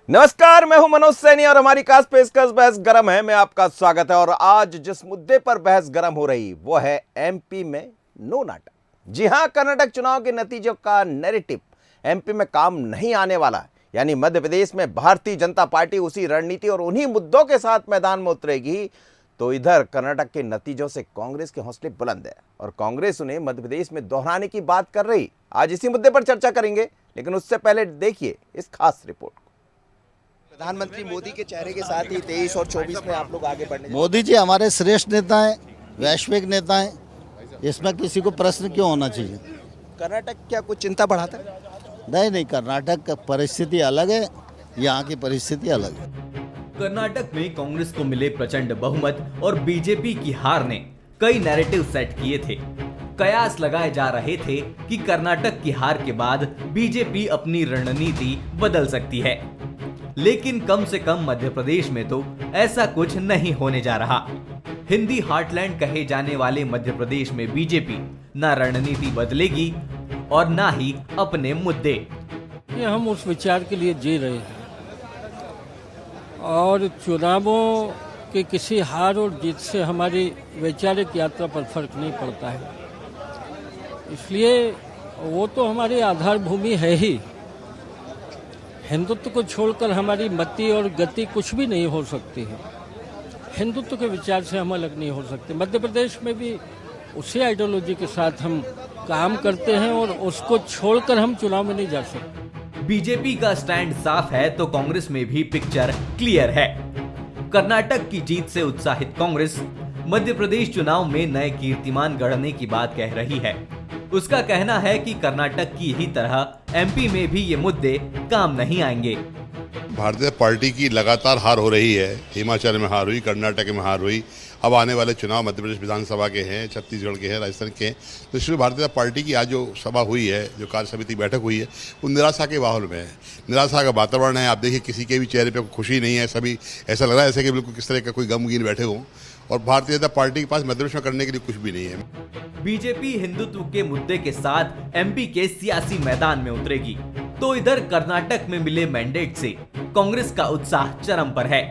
नमस्कार, मैं हूं मनोज सैनी और हमारी खास पेशकश बहस गरम है में आपका स्वागत है। और आज जिस मुद्दे पर बहस गरम हो रही वो है एमपी में नो नाटक। जी हां, कर्नाटक चुनाव के नतीजों का नैरेटिव एमपी में काम नहीं आने वाला है। यानी मध्य प्रदेश में भारतीय जनता पार्टी उसी रणनीति और उन्हीं मुद्दों के साथ मैदान में उतरेगी। तो इधर कर्नाटक के नतीजों से कांग्रेस के हौसले बुलंद है और कांग्रेस उन्हें मध्य प्रदेश में दोहराने की बात कर रही। आज इसी मुद्दे पर चर्चा करेंगे, लेकिन उससे पहले देखिए इस खास रिपोर्ट। प्रधानमंत्री मोदी के चेहरे के साथ ही 23 और 24 में आप लोग आगे बढ़ने। मोदी जी हमारे श्रेष्ठ नेता हैं, वैश्विक नेता हैं, इसमें किसी को प्रश्न क्यों होना चाहिए। कर्नाटक क्या कुछ चिंता बढ़ाता है? नहीं, कर्नाटक का परिस्थिति अलग है, यहाँ की परिस्थिति अलग है। कर्नाटक में कांग्रेस को मिले प्रचंड बहुमत और बीजेपी की हार ने कई नैरेटिव सेट किए थे। कयास लगाए जा रहे थे कि कर्नाटक की हार के बाद बीजेपी अपनी रणनीति बदल सकती है, लेकिन कम से कम मध्य प्रदेश में तो ऐसा कुछ नहीं होने जा रहा। हिंदी हार्टलैंड कहे जाने वाले मध्य प्रदेश में बीजेपी न रणनीति बदलेगी और न ही अपने मुद्दे। ये हम उस विचार के लिए जी रहे हैं और चुनावों के किसी हार और जीत से हमारी वैचारिक यात्रा पर फर्क नहीं पड़ता है। इसलिए वो तो हमारी आधार भूमि है ही। हिंदुत्व को छोड़कर हमारी मति और गति कुछ भी नहीं हो सकती है। हिंदुत्व के विचार से हम अलग नहीं हो सकते। मध्य प्रदेश में भी उसी आइडियोलॉजी के साथ हम काम करते हैं और उसको छोड़कर हम चुनाव में नहीं जा सकते। बीजेपी का स्टैंड साफ है तो कांग्रेस में भी पिक्चर क्लियर है। कर्नाटक की जीत से उत्साहित कांग्रेस मध्य प्रदेश चुनाव में नए कीर्तिमान गढ़ने की बात कह रही है। उसका कहना है कि कर्नाटक की ही तरह एमपी में भी ये मुद्दे काम नहीं आएंगे। भारतीय पार्टी की लगातार हार हो रही है। हिमाचल में हार हुई, कर्नाटक में हार हुई, अब आने वाले चुनाव मध्य प्रदेश विधानसभा के हैं, छत्तीसगढ़ के हैं, राजस्थान के हैं। तो इसलिए भारतीय पार्टी की आज जो सभा हुई है, जो कार्य समिति बैठक हुई है, वो निराशा के माहौल में है। निराशा का वातावरण है। आप देखिए किसी के भी चेहरे पे खुशी नहीं है। सभी ऐसा लग रहा है जैसे कि बिल्कुल किस तरह का कोई गमगीन बैठे हों और भारतीय जनता पार्टी के पास मध्य प्रदेश में करने के लिए कुछ भी नहीं है। बीजेपी हिंदुत्व के मुद्दे के साथ एमपी के सियासी मैदान में उतरेगी, तो इधर कर्नाटक में मिले मैंडेट से कांग्रेस का उत्साह चरम पर है।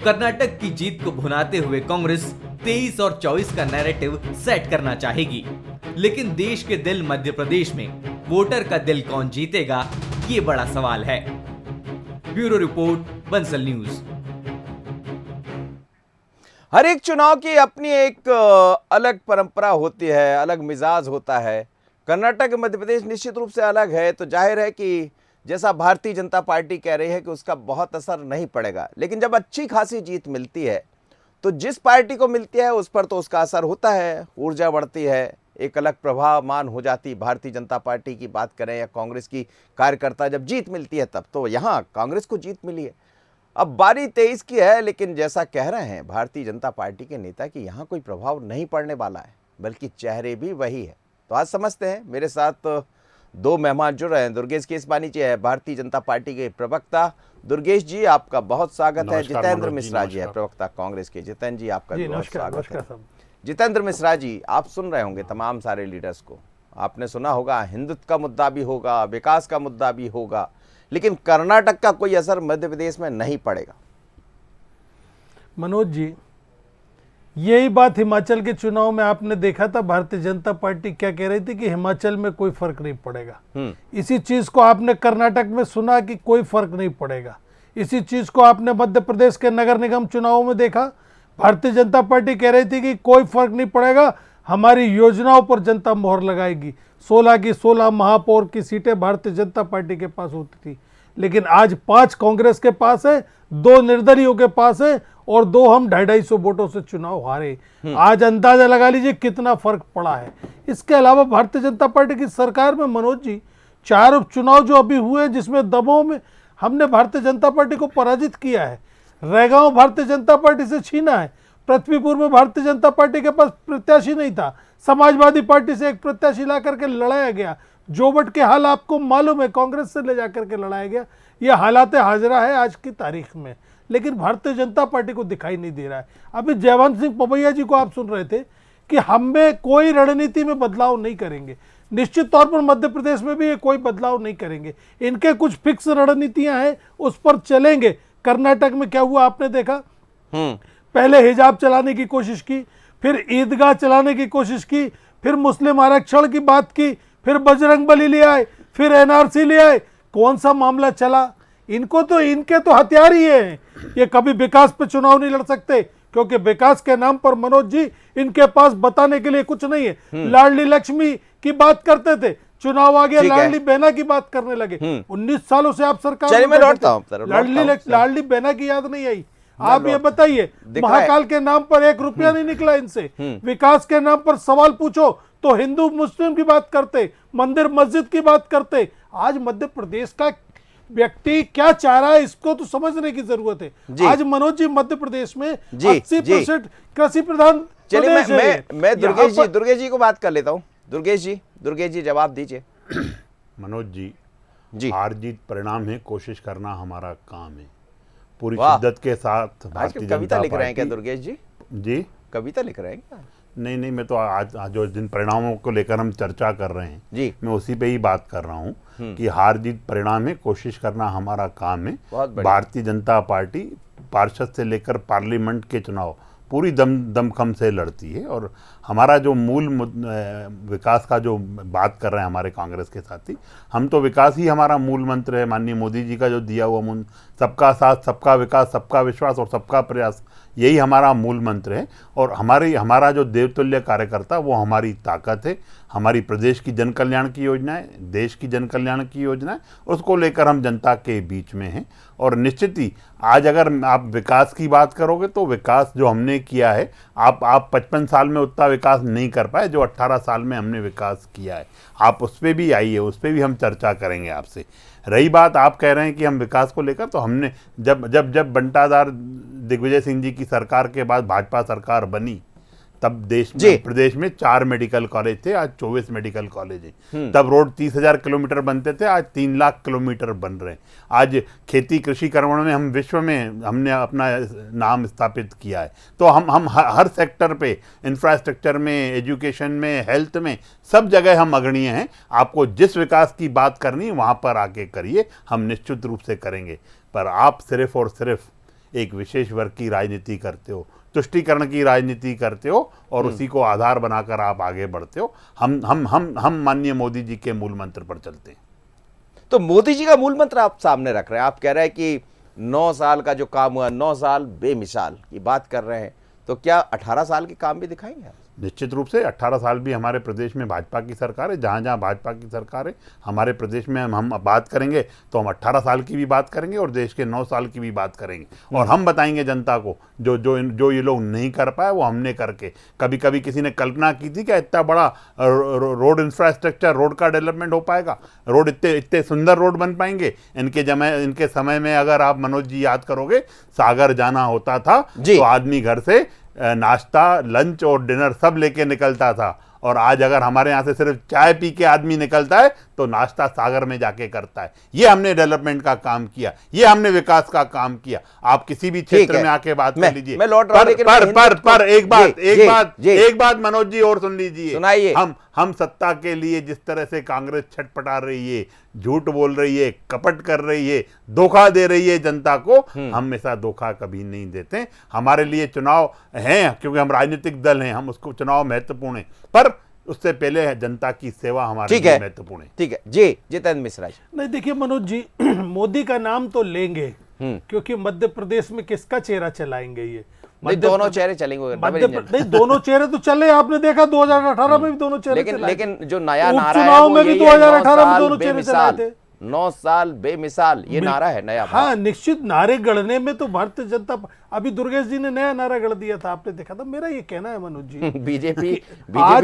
कर्नाटक की जीत को भुनाते हुए कांग्रेस 23 और 24 का नैरेटिव सेट करना चाहेगी, लेकिन देश के दिल मध्य प्रदेश में वोटर का दिल कौन जीतेगा, ये बड़ा सवाल है। Bureau report, Bansal news. हर एक चुनाव की अपनी एक अलग परंपरा होती है, अलग मिजाज होता है। कर्नाटक मध्य प्रदेश निश्चित रूप से अलग है। तो जाहिर है कि जैसा भारतीय जनता पार्टी कह रही है कि उसका बहुत असर नहीं पड़ेगा, लेकिन जब अच्छी खासी जीत मिलती है तो जिस पार्टी को मिलती है उस पर तो उसका असर होता है, ऊर्जा बढ़ती है, एक अलग प्रभावमान हो जाती। भारतीय जनता पार्टी की बात करें या कांग्रेस की कार्यकर्ता जब जीत मिलती है तब तो यहाँ कांग्रेस को जीत मिली है। अब बारी 23 की है, लेकिन जैसा कह रहे हैं भारतीय जनता पार्टी के नेता कि यहाँ कोई प्रभाव नहीं पड़ने वाला है, बल्कि चेहरे भी वही है। तो आज समझते हैं। मेरे साथ दो मेहमान जुड़ रहे हैं। दुर्गेश केसवानी जी है, भारतीय जनता पार्टी के प्रवक्ता। दुर्गेश जी, आपका बहुत स्वागत है। जितेंद्र मिश्रा जी है, प्रवक्ता कांग्रेस के। जितेंद्र जी, आपका बहुत स्वागत है। जितेंद्र मिश्रा जी, आप सुन रहे होंगे तमाम सारे लीडर्स को। आपने सुना होगा हिंदुत्व का मुद्दा भी होगा, विकास का मुद्दा भी होगा, लेकिन कर्नाटक का कोई असर मध्य प्रदेश में नहीं पड़ेगा। मनोज जी, यही बात हिमाचल के चुनाव में आपने देखा था। भारतीय जनता पार्टी क्या कह रही थी कि हिमाचल में कोई फर्क नहीं पड़ेगा। इसी चीज को आपने कर्नाटक में सुना कि कोई फर्क नहीं पड़ेगा। इसी चीज को आपने मध्य प्रदेश के नगर निगम चुनावों में देखा। भारतीय जनता पार्टी कह रही थी कि कोई फर्क नहीं पड़ेगा, हमारी योजनाओं पर जनता मोहर लगाएगी। 16 की 16 महापौर की सीटें भारतीय जनता पार्टी के पास होती थी, लेकिन आज 5 कांग्रेस के पास है, 2 निर्दलीयों के पास है और 2 हम 250 वोटों से चुनाव हारे। आज अंदाजा लगा लीजिए कितना फर्क पड़ा है। इसके अलावा भारतीय जनता पार्टी की सरकार में मनोज जी 4 उपचुनाव जो अभी हुए, जिसमें दमोह में हमने भारतीय जनता पार्टी को पराजित किया है, रैगांव भारतीय जनता पार्टी से छीना है, पृथ्वीपुर में भारतीय जनता पार्टी के पास प्रत्याशी नहीं था, समाजवादी पार्टी से एक प्रत्याशी ला करके लड़ाया गया, जोबट के हाल आपको मालूम है, कांग्रेस से ले जाकर के लड़ाया गया। यह हालात हाजरा है आज की तारीख में, लेकिन भारतीय जनता पार्टी को दिखाई नहीं दे रहा है। अभी जयवंत सिंह पवैया जी को आप सुन रहे थे कि हम में कोई रणनीति में बदलाव नहीं करेंगे। निश्चित तौर पर मध्य प्रदेश में भी ये कोई बदलाव नहीं करेंगे। इनके कुछ फिक्स रणनीतियां हैं, उस पर चलेंगे। कर्नाटक में क्या हुआ आपने देखा, पहले हिजाब चलाने की कोशिश की, फिर ईदगाह चलाने की कोशिश की, फिर मुस्लिम आरक्षण की बात की, फिर बजरंगबली ले आए, फिर एनआरसी ले आए। कौन सा मामला चला? इनके तो हथियार ही हैं। ये कभी विकास पे चुनाव नहीं लड़ सकते, क्योंकि विकास के नाम पर मनोज जी इनके पास बताने के लिए कुछ नहीं है। लाडली लक्ष्मी की बात करते थे, चुनाव आ गया लाडली बहना की बात करने लगे। 19 सालों से आप सरकार चलिए मैं लौटता हूं, लाडली बहना की याद नहीं आई? आप ये बताइए, महाकाल के नाम पर 1 रुपया नहीं निकला इनसे। विकास के नाम पर सवाल पूछो तो हिंदू मुस्लिम की बात करते, मंदिर मस्जिद की बात करते। आज मध्य प्रदेश का व्यक्ति क्या चाह रहा है, इसको तो समझने की जरूरत है। आज मनोज जी, मध्य प्रदेश में 80% कृषि प्रधान प्रदेश है। मैं दुर्गेश जी को बात कर लेता हूं। दुर्गेश जी जवाब दीजिए। मनोज जी, जी, हार जीत परिणाम है, कोशिश करना हमारा काम है। पूरी शिद्दत के साथ भारतीय कविता लिख रहे हैं क्या पार्टी- दुर्गेश जी? जी कविता लिख रहे हैं क्या? नहीं, मैं तो आज जो जिन परिणामों को लेकर हम चर्चा कर रहे हैं जी, मैं उसी पे ही बात कर रहा हूँ कि हार जीत परिणाम है, कोशिश करना हमारा काम है। बहुत बढ़िया। भारतीय जनता पार्टी पार्षद से लेकर पार्लियामेंट के चुनाव पूरी दमखम से लड़ती है, और हमारा जो मूल विकास का जो बात कर रहे हैं हमारे कांग्रेस के साथी, हम तो विकास ही हमारा मूल मंत्र है। माननीय मोदी जी का जो दिया हुआ सबका साथ, सबका विकास, सबका विश्वास और सबका प्रयास, यही हमारा मूल मंत्र है। और हमारा जो देवतुल्य कार्यकर्ता, वो हमारी ताकत है। हमारी प्रदेश की जन कल्याण की योजनाएं, देश की जन कल्याण की योजनाएं, उसको लेकर हम जनता के बीच में हैं। और निश्चित ही आज अगर आप विकास की बात करोगे तो विकास जो हमने किया है, आप 55 साल में उतना विकास नहीं कर पाए जो 18 साल में हमने विकास किया है। आप उस पर भी आइए, उस पर भी हम चर्चा करेंगे आपसे। रही बात, आप कह रहे हैं कि हम विकास को लेकर, तो हमने जब बंटादार दिग्विजय सिंह जी की सरकार के बाद भाजपा सरकार बनी, तब प्रदेश में 4 मेडिकल कॉलेज थे, आज 24 मेडिकल कॉलेज हैं। तब रोड 30,000 किलोमीटर बनते थे, आज 3 लाख किलोमीटर बन रहे हैं। आज खेती कृषि कर्मण में हम विश्व में हमने अपना नाम स्थापित किया है। तो हम हर सेक्टर पे, इंफ्रास्ट्रक्चर में, एजुकेशन में, हेल्थ में, सब जगह हम अग्रणीय हैं। आपको जिस विकास की बात करनी वहाँ पर आके करिए, हम निश्चित रूप से करेंगे। पर आप सिर्फ और सिर्फ एक विशेष वर्ग की राजनीति करते हो, तुष्टीकरण की राजनीति करते हो, और उसी को आधार बनाकर आप आगे बढ़ते हो। हम माननीय मोदी जी के मूल मंत्र पर चलते हैं। तो मोदी जी का मूल मंत्र आप सामने रख रहे हैं। आप कह रहे हैं कि 9 साल का जो काम हुआ, 9 साल बेमिसाल की बात कर रहे हैं, तो क्या 18 साल के काम भी दिखाएंगे आप? निश्चित रूप से 18 साल भी हमारे प्रदेश में भाजपा की सरकार है। जहाँ जहाँ भाजपा की सरकार है हमारे प्रदेश में, हम बात करेंगे तो हम 18 साल की भी बात करेंगे और देश के 9 साल की भी बात करेंगे। और हम बताएंगे जनता को जो ये लोग नहीं कर पाए, वो हमने करके। कभी कभी किसी ने कल्पना की थी कि इतना बड़ा रोड इंफ्रास्ट्रक्चर, रोड का डेवलपमेंट हो पाएगा, रोड इतने सुंदर रोड बन पाएंगे। इनके समय में अगर आप मनोज जी याद करोगे, सागर जाना होता था तो आदमी घर से नाश्ता, लंच और डिनर सब लेके निकलता था। और आज अगर हमारे यहाँ से सिर्फ चाय पी के आदमी निकलता है तो नाश्ता सागर में जाके करता है। ये हमने डेवलपमेंट का काम किया, ये हमने विकास का काम किया। आप किसी भी क्षेत्र में आके बात कर लीजिए। मैं लौट रहा हूं, लेकिन पर एक बात मनोज जी और सुन लीजिए, सुनाइए। हम सत्ता के लिए जिस तरह से कांग्रेस छटपटा रही है, झूठ बोल रही है, कपट कर रही है, धोखा दे रही है जनता को, हम ऐसा धोखा कभी नहीं देते। हमारे लिए चुनाव है, क्योंकि हम राजनीतिक दल हैं, हम उसको चुनाव महत्वपूर्ण है, पर उससे पहले है जनता की सेवा हमारे लिए महत्वपूर्ण है। ठीक है जी, जितेंद्र मिश्रा जी। नहीं, देखिए मनोज जी, मोदी का नाम तो लेंगे, क्योंकि मध्य प्रदेश में किसका चेहरा चलाएंगे ये? दोनों चेहरे चलेंगे। नहीं, दोनों चेहरे तो चले, आपने देखा 2018 में भी दोनों चेहरे लेकिन जो नया नारा है, चुनाव में भी 2018 में दोनों चेहरे चलाए थे। 9 साल बेमिसाल, ये नारा है नया। हाँ, निश्चित नारे गढ़ने में तो भारतीय जनता, अभी दुर्गेश जी ने नया नारा गढ़ दिया था, आपने देखा था। मेरा ये कहना है मनोज जी, बीजेपी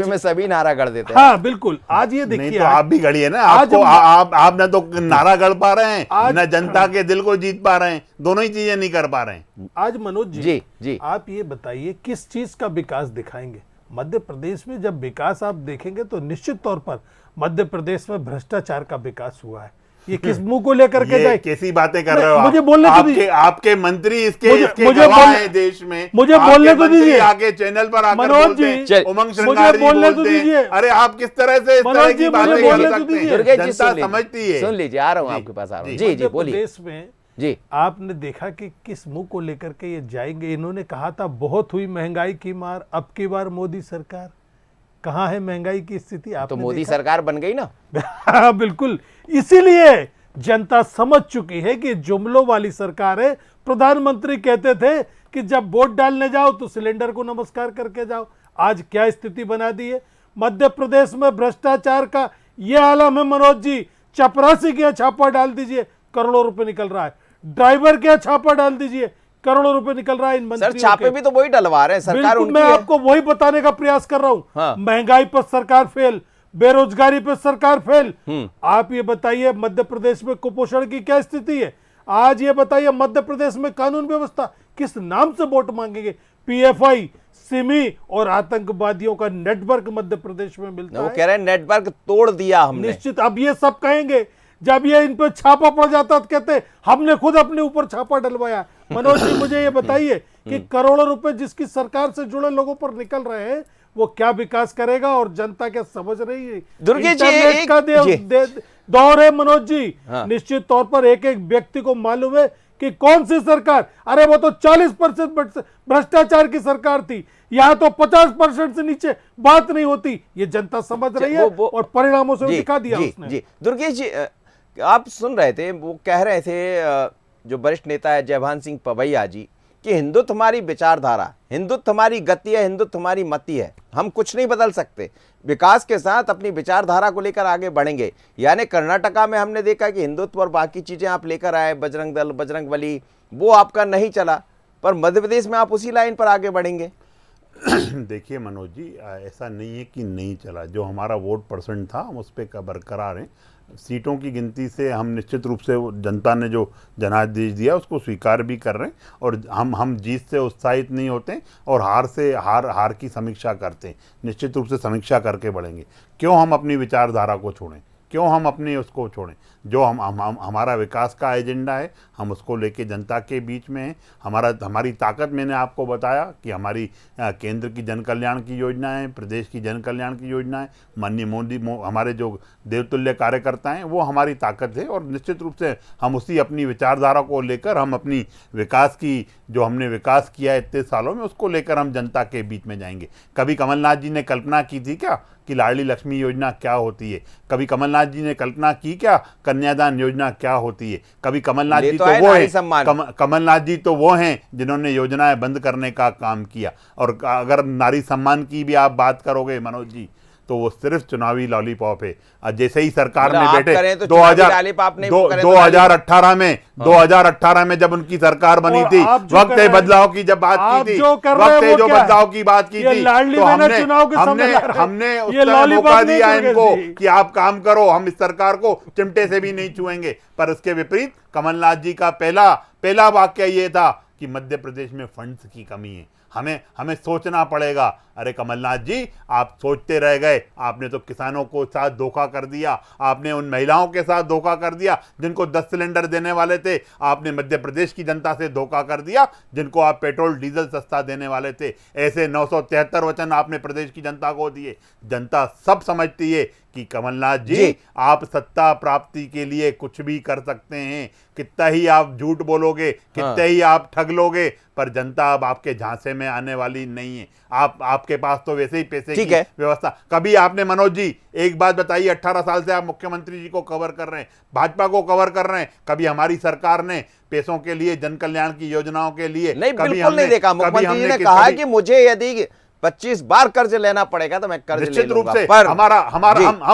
में सभी नारा गढ़ देते हैं। हाँ बिल्कुल, आज ये देखिए, तो आप भी गढ़िए ना। आप न तो नारा गढ़ पा रहे हैं, न जनता के दिल को जीत पा रहे हैं, दोनों ही चीजें नहीं कर पा रहे हैं। आज मनोज जी, आप ये बताइए किस चीज का विकास दिखाएंगे? मध्य प्रदेश में जब विकास आप देखेंगे तो निश्चित तौर पर मध्य प्रदेश में भ्रष्टाचार का विकास हुआ है। ये किस मुंह को लेकर के ये जाए? कैसी बातें कर रहे हो आप? मुझे बोलने तो दीजिए। आपके मंत्री इसके मुझे गवाह बोलने- हैं देश में। मुझे आपके बोलने तो मंत्री दीजिए। आके चैनल पर आकर मनोज बोलते हैं, जी, उमंग मुझे श्रृंगार जी बोलने तो बोलते हैं। दीजिए। अरे आप किस तरह से इस मनोज तरह जी, की मुझे बातें बोलने कर तो सकते दीजिए। हैं? दुर्गेश जी जनता सुन लीजिए, समझती है। सुन लीजिए, आ रहा हूँ जी, आपके पास आ रहा हूँ। जी। जी जी मध्य बोलिए प्रदेश में जी। आपने देखा कि किस मुंह को लेकर के ये जाएंगे। इन्होंने कहा था बहुत हुई महंगाई की मार, अब की बार मोदी सरकार। कहाँ है महंगाई की स्थिति? तो आपने मोदी देखा? सरकार बन गई ना। हाँ, बिल्कुल। इसीलिए जनता समझ चुकी है कि जुमलों वाली सरकार है। प्रधानमंत्री कहते थे कि जब वोट डालने जाओ तो सिलेंडर को नमस्कार करके जाओ। आज क्या स्थिति बना दी है मध्य प्रदेश में? भ्रष्टाचार का ये आलम है मनोज जी। चपरासी के यहाँ छापा डाल दीजिए, करोड़ों रुपए निकल रहा है। ड्राइवर के यहाँ छापा डाल दीजिए, करोड़ों रुपए निकल रहा है इन सर मंत्रियों छापे के। भी तो वही डलवा रहे हैं, सरकार बिल्कुल, उनकी मैं है। आपको वही बताने का प्रयास कर रहा हूं। हाँ। महंगाई पर सरकार फेल, बेरोजगारी पर सरकार फेल। आप ये बताइए मध्य प्रदेश में कुपोषण की क्या स्थिति है? आज ये बताइए मध्य प्रदेश में कानून व्यवस्था किस नाम से वोट मांगेंगे? पीएफआई, सिमी और आतंकवादियों का नेटवर्क मध्य प्रदेश में मिलता वो है। कह रहे हैं नेटवर्क तोड़ दिया हमने। निश्चित अब ये सब कहेंगे। जब ये इन पे छापा पड़ जाता तो कहते हमने खुद अपने ऊपर छापा डलवाया। मनोज जी मुझे ये बताइए कि करोड़ों रुपए जिसकी सरकार से जुड़े लोगों पर निकल रहे हैं वो क्या विकास करेगा और जनता क्या समझ रही है? दुर्गेश जी, इंटरनेट एक- का जी। दौर है मनोज जी। हाँ। निश्चित तौर पर एक एक व्यक्ति को मालूम है कि कौन सी सरकार, अरे वो तो 40% भ्रष्टाचार की सरकार थी, यहाँ तो 50% से नीचे बात नहीं होती। ये जनता समझ रही है वो- और परिणामों से जी, दिखा दिया जी, उसने। जी। दुर्गेश जी, आप सुन रहे थे, वो कह रहे थे जो वरिष्ठ नेता है जयभान सिंह पवैया जी कि हिंदुत्व हमारी विचारधारा, हिंदुत्व हमारी गति है, हिंदुत्व हमारी मति है, हम कुछ नहीं बदल सकते, विकास के साथ अपनी विचारधारा को लेकर आगे बढ़ेंगे। यानी कर्नाटका में हमने देखा कि हिंदुत्व और बाकी चीजें आप लेकर आए, बजरंग दल, बजरंग बली, वो आपका नहीं चला, पर मध्य प्रदेश में आप उसी लाइन पर आगे बढ़ेंगे। देखिए मनोज जी, ऐसा नहीं है कि नहीं चला। जो हमारा वोट परसेंट था हम उस पर बरकरार हैं। सीटों की गिनती से हम निश्चित रूप से जनता ने जो जनादेश दिया उसको स्वीकार भी कर रहे हैं और हम जीत से उत्साहित नहीं होते और हार की समीक्षा करते हैं। निश्चित रूप से समीक्षा करके बढ़ेंगे। क्यों हम अपनी विचारधारा को छोड़ें? क्यों हम अपने उसको छोड़ें? जो हमारा विकास का एजेंडा है हम उसको लेके जनता के बीच में हैं। हमारी ताकत मैंने आपको बताया कि हमारी केंद्र की जन कल्याण की योजना है, प्रदेश की जन कल्याण की योजना है, माननीय मोदी हमारे जो देवतुल्य कार्यकर्ता हैं वो हमारी ताकत है। और निश्चित रूप से हम उसी अपनी विचारधारा को लेकर हम अपनी विकास की जो हमने विकास किया है इतने सालों में उसको लेकर हम जनता के बीच में जाएंगे। कभी कमलनाथ जी ने कल्पना की थी क्या कि लाडली लक्ष्मी योजना क्या होती है? कभी कमलनाथ जी ने कल्पना की क्या कन्यादान योजना क्या होती है? कभी कमलनाथ जी तो वो हैं, कमलनाथ जी तो वो हैं जिन्होंने योजनाएं बंद करने का काम किया। और अगर नारी सम्मान की भी आप बात करोगे मनोज जी तो वो सिर्फ चुनावी लॉलीपॉप है। जैसे ही सरकार में बैठे 2018 में जब उनकी सरकार बनी थी, वक्त बदलाव की जब बात की थी, वक्त जो बदलाव की बात की थी, तो हमने उस तरह मौका दिया इनको कि आप काम करो, हम इस सरकार को चिमटे से भी नहीं छुएंगे। पर उसके विपरीत कमलनाथ जी का पहला वाक्य ये था कि मध्य प्रदेश में फंड्स की कमी है, हमें सोचना पड़ेगा। अरे कमलनाथ जी, आप सोचते रह गए। आपने तो किसानों को साथ धोखा कर दिया, आपने उन महिलाओं के साथ धोखा कर दिया जिनको 10 सिलेंडर देने वाले थे, आपने मध्य प्रदेश की जनता से धोखा कर दिया जिनको आप पेट्रोल डीजल सस्ता देने वाले थे। ऐसे 973 वचन आपने प्रदेश की जनता को दिए। जनता सब समझती है कि कमलनाथ जी आप सत्ता प्राप्ति के लिए कुछ भी कर सकते हैं। कितना ही आप झूठ बोलोगे, कितने ही आप ठग लोगे, पर जनता अब आपके झांसे में आने वाली नहीं है। आपके पास तो वैसे ही पैसे की व्यवस्था। कभी आपने मनोज जी एक बात बताइए, 18 साल से आप मुख्यमंत्री जी को कवर कर रहे हैं, भाजपा को कवर कर रहे हैं, कभी हमारी सरकार ने पैसों के लिए जन कल्याण की योजनाओं के लिए नहीं, बिल्कुल नहीं देखा। मुख्यमंत्री जी ने कहा कि मुझे यदि 25 बार कर्ज लेना पड़ेगा तो मैं कर्ज ले लूंगा। निश्चित रूप से पर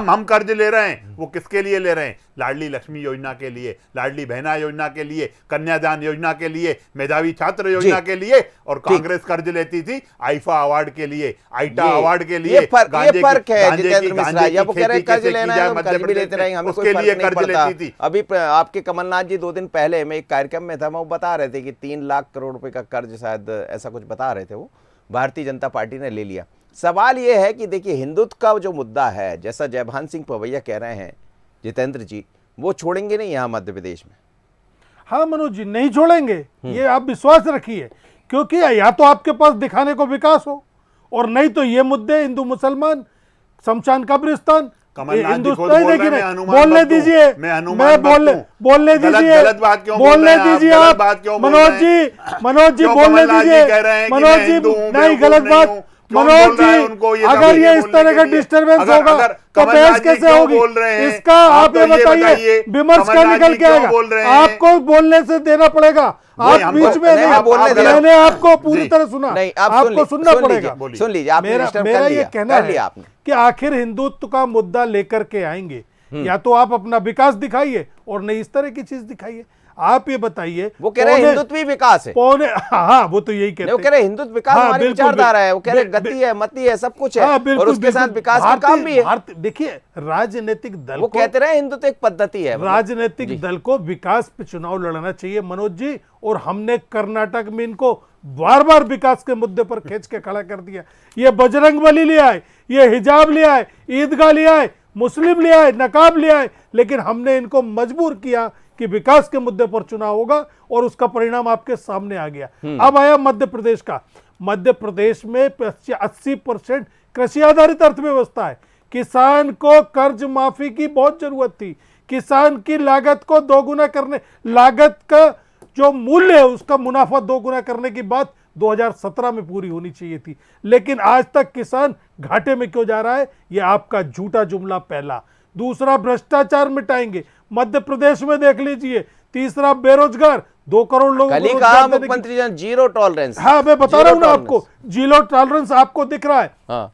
हम कर्ज ले रहे हैं, वो किसके लिए ले रहे हैं? लाडली लक्ष्मी योजना के लिए, लाडली बहना योजना के लिए, कन्यादान योजना के लिए, मेधावी छात्र योजना के लिए। और कांग्रेस कर्ज लेती थी आईफा अवार्ड के लिए, आईटा अवार्ड के लिए। ये फर्क है जितेंद्र मिश्रा, या वो कह रहे कर्ज लेना है, हम कर्ज भी लेते रहेंगे, हमें कोई फर्क नहीं पड़ता। अभी आपके कमलनाथ जी 2 दिन पहले मैं एक कार्यक्रम में था, वो बता रहे थे कि 3 लाख करोड़ रुपए का कर्ज शायद ऐसा कुछ बता रहे थे, वो भारतीय जनता पार्टी ने ले लिया। सवाल यह है कि देखिए हिंदुत्व का जो मुद्दा है, जैसा जयभान सिंह पवैया कह रहे हैं जितेंद्र जी, वो छोड़ेंगे नहीं यहाँ मध्य प्रदेश में। हाँ मनोज जी, नहीं छोड़ेंगे, ये आप विश्वास रखिए, क्योंकि या तो आपके पास दिखाने को विकास हो, और नहीं तो ये मुद्दे हिंदू मुसलमान, शमशान कब्रिस्तान, कमलनाथ जी खुद हिंदुस्तान बोल रहे हैं, देखिए, मैं हनुमान बोलने भक्त हूं, दीजिए, मैं हनुमान मैं भक्त हूं। बोलने दीजिए, गलत बात क्यों बोल बोलने रहे हैं आप? दीजिए गलत आप, बात क्यों बोल मनोज रहे हैं? जी, मनोज जी क्यों बोलने कमलनाथ जी दीजिए, कह रहे हैं कि मनोज मैं जी हिंदू हूं, नहीं, बेवकूफ गलत नहीं बात, हूं? क्यों मनोज बोल रहा है उनको जी, ये अगर तभी ये इस बोलने तरह के का लिए? डिस्टर्बेंस अगर- होगा अगर तो कमलनाथ बहस जी कैसे क्यों होगी? बोल रहे हैं? इसका आप ये तो बताइए, विमर्श क्या कमलनाथ निकल जी के क्यों आएगा? बोल रहे हैं? आपको बोलने से देना पड़ेगा, आप हम बीच तो- में नहीं, नहीं, मैं बोलने दे रहा हूं। मैंने आपको पूरी जी। तरह सुना, नहीं, आप आपको सुनना पड़ेगा। सुन लीजिए, आपने डिस्टर्ब मेरा कर ये लिया, कहना कर लिया है आपने। कि आखिर हिंदुत्व का मुद्दा लेकर के आएंगे, या तो आप अपना विकास दिखाइए और नहीं इस तरह की चीज दिखाइए। आप ये बताइए, वो कह रहे हैं हिंदुत्व ही विकास है। पौने, हाँ वो तो यही कहते नहीं, वो कह रहे हैं हिंदुत्व विकास हाँ, हमारी बिल्कुल, विचारधारा है, वो कह रहे हैं बिल्कुल, गति है, मति है, सब कुछ है, हाँ, और बिल्कुल, उसके साथ बिल्कुल। विकास का काम भी है। देखिए, राजनीतिक दल वो को, कहते रहे हिंदुत्व एक पद्धति है, राजनीतिक दल को विकास पे चुनाव लड़ना चाहिए मनोज जी, और हमने कर्नाटक में इनको बार बार विकास के मुद्दे पर खींच के खड़ा कर दिया। ये बजरंग बली ले आए, ये हिजाब ले आए, ईदगाह ले आए, मुस्लिम ले आए, नकाब ले आए, लेकिन हमने इनको मजबूर किया कि विकास के मुद्दे पर चुनाव होगा, और उसका परिणाम आपके सामने आ गया। अब आया मध्य प्रदेश का। मध्य प्रदेश में 80% कृषि आधारित अर्थव्यवस्था है। किसान को कर्ज माफी की बहुत जरूरत थी, किसान की लागत को दोगुना करने, लागत का जो मूल्य है उसका मुनाफा दोगुना करने की बात 2017 में पूरी होनी चाहिए थी, लेकिन आज तक किसान घाटे में क्यों जा रहा है? ये आपका झूठा जुमला पहला। दूसरा, भ्रष्टाचार मिटाएंगे, मध्य प्रदेश में देख लीजिए। तीसरा, बेरोजगार, 2 करोड़ लोगों कल ही को कहा रोजगार देने की- मुख्यमंत्री जी ने, जीरो टॉलरेंस। हाँ, मैं बता रहा हूं ना आपको, जीरो टॉलरेंस आपको दिख रहा है। हाँ,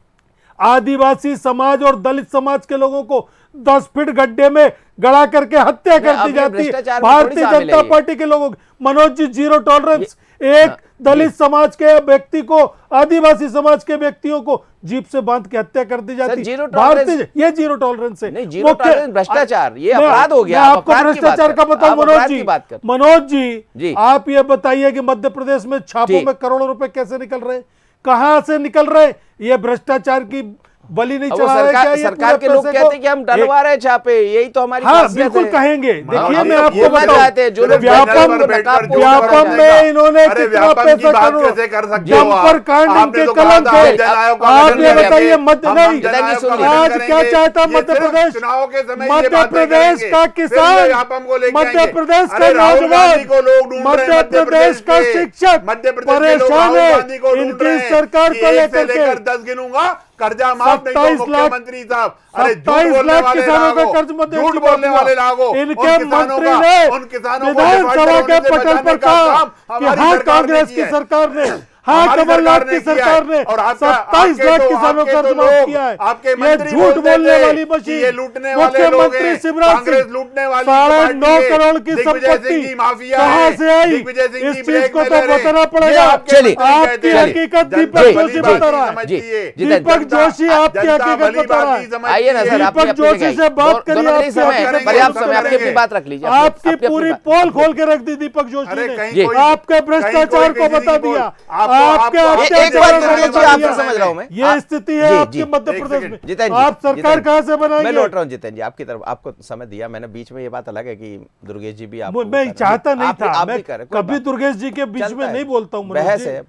आदिवासी समाज और दलित समाज के लोगों को 10 फीट गड्ढे में गड़ा करके हत्या कर अब दी ये जाती है भ्रष्टाचार में भारतीय थोड़ी शामिल जनता है ये। पार्टी के लोगों की। मनोज जी, जीरो टॉलरेंस, एक दलित समाज के व्यक्ति को, आदिवासी समाज के व्यक्तियों को जीप से बांध के हत्या कर दी जाती जीरो है। टॉलरेंस- भारतीय, ये जीरो टॉलरेंस है। नहीं, जीरो टॉलरेंस भ्रष्टाचार, ये अपराध हो गया। मैं आप आपको अपराध की बात भ्रष्टाचार का कर- बताऊं आप मनोज अपराध जी। की बात कर- मनोज जी। जी, आप ये बताइए कि मध्य प्रदेश में छापों ठीक। में करोड़ों रुपए कैसे निकल रहे हैं? कहां से निकल रहे हैं? ये भ्रष्टाचार की बलि नहीं अब वो चढ़ा रहे क्या? ये सरकार पूरे के लोग पैसे कहते को- हैं कि हम डलवा रहे हैं छापे, यही तो हमारी हाँ खासियत बिल्कुल है। कहेंगे। देखिए हम मैं तो आपको ये मत बताऊं, चाहते हैं, जो लोग व्यापम व्यापम पर बैठकर जो व्यापम कर में इन्होंने अरे कितना व्यापम की पैसा बात करोड़- कैसे कर सकते हो जम्पर आप? कांड आपने इनके तो कहा कलम था, थे। जन आयोग का आप गठन ये करेंगे। बताइए, मध्य हम नहीं, जन आयोग का आज गठन क्या करेंगे। चाहता ये मध्य सिर्फ प्रदेश? चुनाव के समय ये मध्य बातें प्रदेश करेंगे। का फिर ये किसान, व्यापम को लेके मध्य आएंगे। प्रदेश का अरे राहुल नौजवान, गांधी को लोग ढूंढ रहे हैं, मध्य प्रदेश का के। शिक्षक मध्य प्रदेश के लोग परेशान राहुल है गांधी को ढूंढ इनकी रहे हैं सरकार कि को 1 से लेकर के। लेकर 10 गिनूंगा, कर्जा माफ नहीं तो 27 लाख मुख्यमंत्री साहब। अरे झूठ 27 बोलने लाख वाले किसानों का लागो, कर्ज मध्य झूठ प्रदेश बोलने हुआ। वाले लागो। इनके उन किसानों मंत्री का- ने उन किसानों को विधानसभा डिफॉल्टर के होने से पटल बचाने पर का कहा काम कि हमारी हाँ सरकार ने कांग्रेस किया की है। सरकार ने, हाँ हमारी कमलनाथ सरकार की किया है। सरकार ने और आपका- 27 आपके लाख तो- किसानों आपके का तो कर्ज माफ लोग, किया है। आपके ये मंत्री झूठ बोलते बोलने थे वाली कि मशीन। ये लूटने वाले लोग मुख्यमंत्री हैं, शिवराज कांग्रेस सिंह लूटने वाली 9.5 पार्टी है। करोड़ की दिग्विजय संपत्ति सिंह की माफिया कहां है। से आई? दिग्विजय सिंह इस की चीज को तो ब्लैकमेलर है। बताना ये पड़ेगा। आपके चलिए, मंत्री आपकी कहते हैं। हकीकत जनता दीपक भली जोशी भांति बता रहा है। समझती है। जी, दीपक जोशी आपकी जनता हकीकत भली बता रहा भांति है। समझती आइए ना सर, है। अपनी दीपक अपनी जोशी जगह से बात करिए, दोनों के लिए आपकी समय है, हकीकत पर्याप्त बता समय, रहे अपनी अपनी हैं। बात रख लीजिए। आपकी अपनी पूरी बात। पोल खोल के रख दी दीपक जोशी अरे ने। कहीं कोई- आपके कहीं भ्रष्टाचार कोई को किसी बता की बोल- दिया, आपको- आपके आपको- एक अत्याचार बात को जितेंद्र बता जी, आपसे दिया। समझ रहा हूं मैं। ये स्थिति है जी, आपके जी। मध्य एक प्रदेश सेकंड। में। जितेंद्र जी, आप सरकार जितेंद्र कहां से मैं बनाएंगे? लौट रहा हूँ जितेंद्र जी, आपकी तरफ आपको समय दिया मैंने, बीच में ये बात अलग है कि दुर्गेश जी भी आपको मैं चाहता नहीं था, आप मैं भी कर रहे, कोई कभी बात दुर्गेश जी के बीच चलता में है। नहीं बोलता हूं मनोज बहस जी। है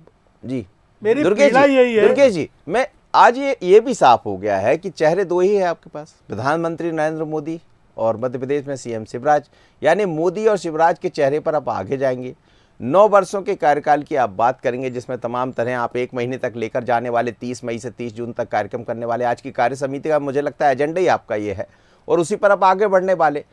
जी। मेरी दुर्गेश पीड़ा जी, यही है। दुर्गेश जी, मैं आज ये भी साफ हो गया है कि चेहरे दो ही है आपके पास, प्रधानमंत्री नरेंद्र मोदी और मध्य प्रदेश में सीएम शिवराज, यानी मोदी और शिवराज के चेहरे पर आप आगे जाएंगे। 9 वर्षों के कार्यकाल की आप बात करेंगे, जिसमें तमाम तरह आप 1 महीने तक लेकर जाने वाले 30 मई से 30 जून तक कार्यक्रम करने वाले, आज की कार्य समिति का मुझे लगता है एजेंडा ही आपका ये है और उसी पर आप आगे बढ़ने वाले।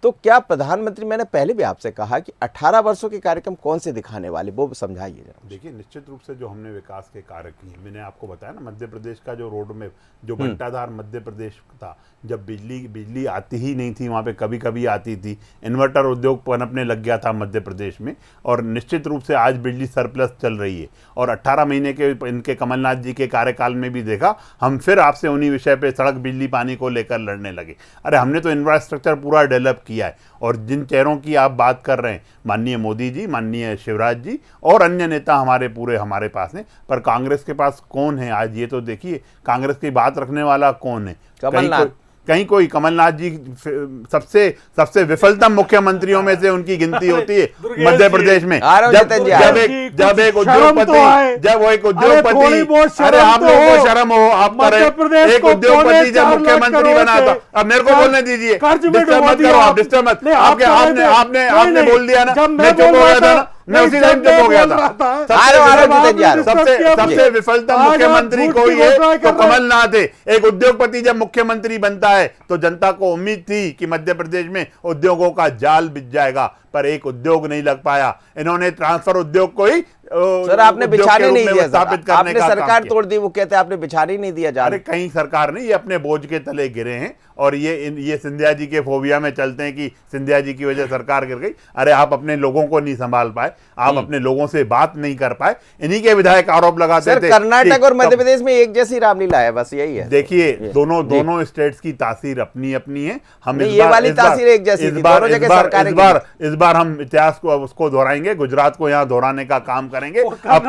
तो क्या प्रधानमंत्री, मैंने पहले भी आपसे कहा कि 18 वर्षों के कार्यक्रम कौन से दिखाने वाले, वो समझाइए जरा। देखिए, निश्चित रूप से जो हमने विकास के कार्य किए, मैंने आपको बताया ना, मध्य प्रदेश का जो रोड में जो घंटाधार मध्य प्रदेश था, जब बिजली आती ही नहीं थी, वहाँ पे कभी कभी आती थी, इन्वर्टर उद्योग पनपने लग गया था मध्य प्रदेश में, और निश्चित रूप से आज बिजली सरप्लस चल रही है। और 18 महीने के इनके कमलनाथ जी के कार्यकाल में भी देखा, हम फिर आपसे उन्हीं विषय पे सड़क बिजली पानी को लेकर लड़ने लगे। अरे हमने तो इंफ्रास्ट्रक्चर पूरा डेवलप किया है। और जिन चेहरों की आप बात कर रहे हैं, माननीय मोदी जी, माननीय शिवराज जी और अन्य नेता हमारे पास हैं, पर कांग्रेस के पास कौन है आज? ये तो देखिए, कांग्रेस की बात रखने वाला कौन है? कमलनाथ। कहीं कोई कमलनाथ जी सबसे विफलतम मुख्यमंत्रियों में से उनकी गिनती होती है मध्य प्रदेश में। आ रहा हूं जितेंद्र जी, आ रहा हूं। जब एक शर्म उद्योगपति तो आए। जब वो एक थोड़ी बहुत उद्योगपति, शर्म अरे आप तो लोगों को हो। शर्म हो, आप मध्य प्रदेश एक को उद्योगपति जब 4 लाख मुख्यमंत्री करोड़ बना था, से अब मेरे को बोलने दीजिए, कर्ज में डिस्टर्ब मत डुबो करो, दिया। आप डिस्टर्ब मत। नहीं, आप कह रहे थे। आपने नहीं, बोल दिया ना, जब मैं मैं चुप बोल हो रहा गया था था, ना, मैं नहीं, उसी जब टाइम चुप मैं हो गया बोल रहा था। था। आ रहा हूं जितेंद्र जी, आ रहा हूं। सबसे विफलतम आज आप मुख्यमंत्री झूठ कोई की है घोषणा तो कर रहे हैं। कमलनाथ है। एक उद्योगपति जब मुख्यमंत्री बनता है तो जनता को उम्मीद थी कि मध्य प्रदेश में उद्योगों का जाल बिछ जाएगा, पर एक उद्योग नहीं लग पाया। इन्होंने ट्रांसफर उद्योग को ही सर आपने उद्योग के बिछाने रूप नहीं में दिया, स्थापित सर करने आपने का काम सरकार किया। तोड़ दी, वो कहते हैं आपने बिछाने ही नहीं दिया जाल। अरे कहीं सरकार नहीं, ये अपने बोझ के तले गिरे हैं और ये सिंधिया जी के फोबिया में चलते हैं कि सिंधिया जी की वजह सरकार गिर गई। अरे आप अपने लोगों को नहीं संभाल पाए, आप अपने लोगों से बात नहीं कर पाए, इन्हीं के विधायक आरोप लगाते सर थे। कर्नाटक और मध्य प्रदेश में एक जैसी रामलीला है, बस यही है। देखिए दोनों स्टेट्स की तासीर अपनी अपनी है। हम नहीं, इस ये बार- वाली इस बार- तासीर एक जैसी इस थी, बार- दोनों इस जगह बार- सरकारें इस बार हम इतिहास को उसको दोहराएंगे, गुजरात को यहाँ दोहराने का काम करेंगे। अब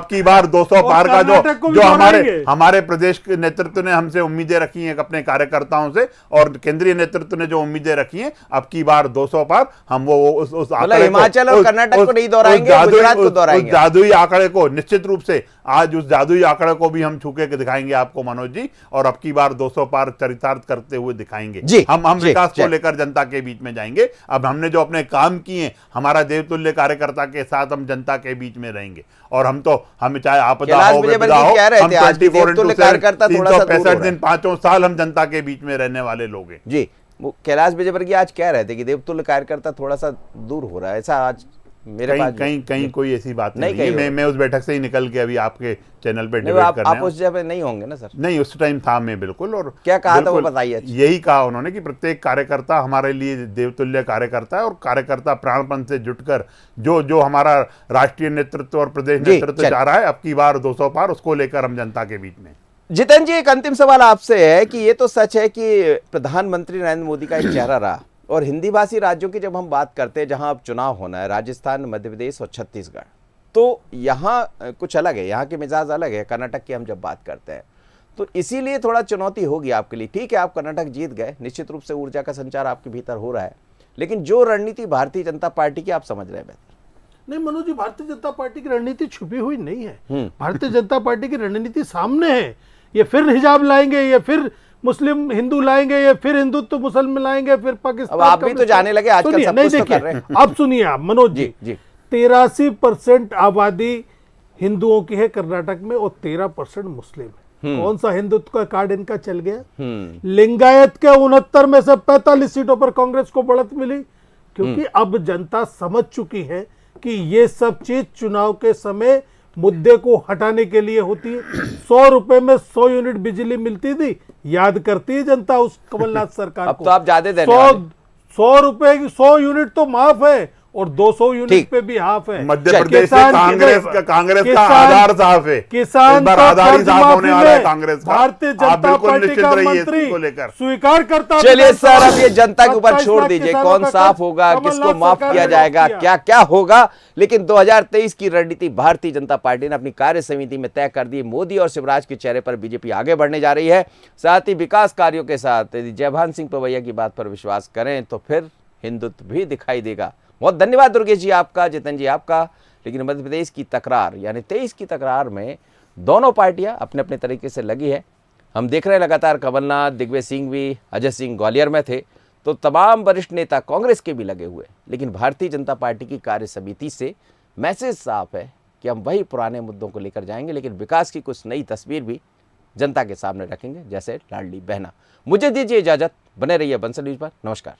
की बार 200 पार का कर्नाटक को भी जो दोहराएंगे। हमारे प्रदेश के नेतृत्व ने हमसे उम्मीदें रखी हैं अपने कार्यकर्ताओं से, और केंद्रीय नेतृत्व ने जो उम्मीदें रखी हैं, अब की बार 200 पार हम वो उस आंकड़े को, हिमाचल और कर्नाटक को नहीं दोहराएंगे, गुजरात को दोहराएंगे। उस जादुई आंकड़े को निश्चित रूप से आज उस जादुई आंकड़े को भी हम छूके के दिखाएंगे आपको मनोज जी, और अब की बार 200 पार चरितार्थ करते हुए दिखाएंगे। जी, हम जी, विकास जी। को लेकर जनता के बीच में जाएंगे। अब हमने जो अपने काम किए, हमारा देवतुल्य कार्यकर्ता के साथ हम जनता के बीच में रहेंगे, और हम चाहे आपदा कैलाश हो विजयवर्गीय विपदा हो, कह रहे हम थे आज भी 24 देवतुल्य into 7, कार्यकर्ता थोड़ा सा दूर हो रहा 365 है। दिन 5 साल हम जनता के बीच में रहने वाले लोग हैं। जी, वो कैलाश विजयवर्गीय आज कह रहे थे कि देवतुल्य कार्यकर्ता थोड़ा सा दूर हो रहा है, ऐसा आज मेरे पास कहीं कोई ऐसी बात नहीं नहीं है। कहीं मैं उस बैठक से ही निकल के अभी आपके चैनल पे नहीं, डिबेट आप करने उस जगह पे नहीं होंगे ना सर। नहीं, उस टाइम था मैं बिल्कुल। और क्या कहा था वो बिल्कुल बताइए। यही कहा उन्होंने कि प्रत्येक कार्यकर्ता हमारे लिए देवतुल्य कार्यकर्ता है, और कार्यकर्ता प्राणपण से जुटकर जो हमारा राष्ट्रीय नेतृत्व और प्रदेश जी, नेतृत्व चल। चाह रहा है, अब की बार 200 पार, उसको लेकर हम जनता के बीच में। जितेंद्र जी, एक अंतिम सवाल आपसे है कि ये तो सच है कि प्रधानमंत्री नरेंद्र मोदी का एक चेहरा रहा, और हिंदी भाषी राज्यों की जब हम बात करते हैं जहां अब चुनाव होना है, राजस्थान, मध्य प्रदेश और छत्तीसगढ़, तो यहाँ कुछ अलग है, यहाँ के मिजाज अलग है। कर्नाटक की हम जब बात करते हैं तो इसीलिए थोड़ा चुनौती होगी आपके लिए। ठीक है, आप कर्नाटक जीत गए, निश्चित रूप से ऊर्जा का संचार आपके भीतर हो रहा है, लेकिन जो रणनीति भारतीय जनता पार्टी की आप समझ रहे हैं बेहतर। नहीं मनोज जी, भारतीय जनता पार्टी की रणनीति छुपी हुई नहीं है। भारतीय जनता पार्टी की रणनीति सामने है। ये फिर हिजाब लाएंगे, ये फिर मुस्लिम हिंदू लाएंगे, ये फिर हिंदुत्व मुसलमान लाएंगे, फिर पाकिस्तान। अब आप भी तो जाने लगे आजकल, सुनिए, सब नहीं कुछ तो कर देखिए, रहे हैं। आप सुनिए, आप मनोज जी, 83% आबादी हिंदुओं की है कर्नाटक में और 13% मुस्लिम है। कौन सा हिंदुत्व का कार्ड इनका चल गया? लिंगायत के 69 में से 45 सीटों पर कांग्रेस को बढ़त मिली, क्योंकि अब जनता समझ चुकी है कि ये सब चीज चुनाव के समय मुद्दे को हटाने के लिए होती है। 100 रुपए में 100 यूनिट बिजली मिलती थी, याद करती है जनता उस कमलनाथ सरकार अब को। तो आप ज्यादा देने वाले। 100 रुपए की 100 यूनिट तो माफ है, और 200 यूनिट ठीक। पे भी हाफ है। मध्य चल, प्रदेश से कांग्रेस का आधार साफ है। किसान इस बार तो आधार ही कर्ज साफ होने माफी वाला है में कांग्रेस का। भारतीय आप जनता बिल्कुल पार्टी निश्चित का रहिए मंत्री इसको लेकर। स्वीकार करता। चलिए सर, अब ये जनता के ऊपर 27 छोड़ लाख दीजिए, किसानों कौन का साफ कर्ज होगा, कमलनाथ किसको माफ सरकार किया ने जाएगा, माफ किया। क्या क्या होगा, लेकिन 2023 की रणनीति भारतीय जनता पार्टी ने अपनी कार्य समिति में तय कर दी। मोदी और शिवराज के चेहरे पर बीजेपी आगे बढ़ने जा रही है। साथ ही विकास कार्यों के साथ यदि जयभान सिंह पवैया की बात पर विश्वास करें तो फिर हिंदुत्व भी दिखाई देगा। बहुत धन्यवाद दुर्गेश जी आपका, जितेंद्र जी आपका। लेकिन मध्य प्रदेश की तकरार यानी 23 की तकरार में दोनों पार्टियां अपने अपने तरीके से लगी है। हम देख रहे हैं लगातार कमलनाथ, दिग्विजय सिंह भी, अजय सिंह ग्वालियर में थे, तो तमाम वरिष्ठ नेता कांग्रेस के भी लगे हुए। लेकिन भारतीय जनता पार्टी की कार्य समिति से मैसेज साफ है कि हम वही पुराने मुद्दों को लेकर जाएंगे, लेकिन विकास की कुछ नई तस्वीर भी जनता के सामने रखेंगे, जैसे लाडली बहना। मुझे दीजिए इजाजत, बने रहिए बंसल न्यूज पर। नमस्कार।